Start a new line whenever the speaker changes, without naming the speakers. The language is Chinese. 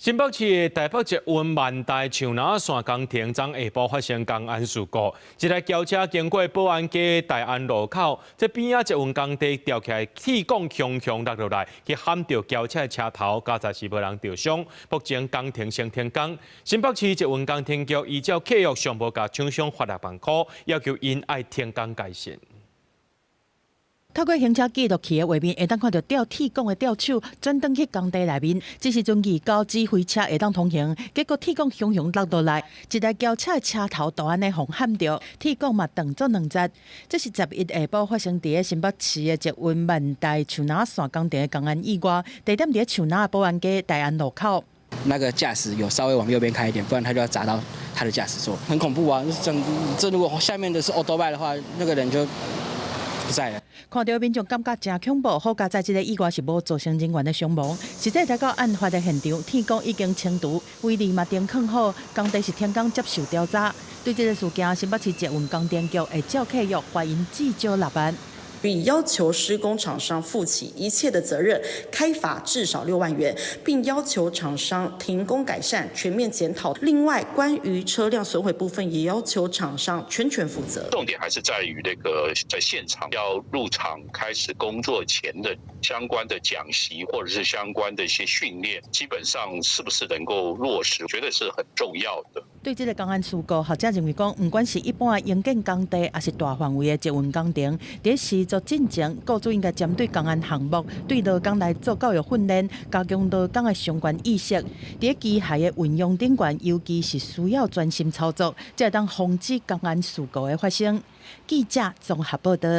新北市的台北捷运万代树林线工程昨下晡发生公安事故，一台轿车经过保安街大安路口，这边啊捷运工地吊起来铁管汹汹落来，去撼到轿车的车头，加在是无人受伤。目前工程先停工，新北市捷运工程局依照契约尚无甲厂商发6万块，要求因爱停工改善。
透过行车记录器的画面，会当看到吊铁管的吊手转转去工地内面。这时阵2指挥车会当通行，结果铁管汹汹落落来，一台轿车的车头就安尼互撼着，铁管嘛断作2截。这是11下晡发生伫新北市的捷运万代树林线工程的公安意外，地点伫树林的保安街大安路口。
那个驾驶有稍微往右边开一点，不然他就要砸到他的驾驶座，很恐怖啊！这如果下面的是 auto bike 的话，那个人就不在了。
看到民众感觉真恐怖，好佳在这个意外是无造成人员的伤亡。实际来到案发的现场，铁管已经清除，位置嘛停放好，工地是停工接受调查。对这个事件，新北市捷运工程局会照契约还因至少6万。
并要求施工厂商负起一切的责任，开罚至少6万元，并要求厂商停工改善、全面检讨。另外，关于车辆损毁部分，也要求厂商全权负责。
重点还是在于那个在现场要入场开始工作前的相关的讲习或者是相关的一些训练，基本上是不是能够落实，觉得是很重要的。
对这个公安事故，学者认为讲，不管是一般的营建工地，还是大范围的捷运工程，在施作进前，雇主应该针对公安项目，对劳工来做教育训练，加强劳工的相关意识。在机械的运用顶端，尤其是需要专心操作，才会当防止公安事故的发生。记者综合报道。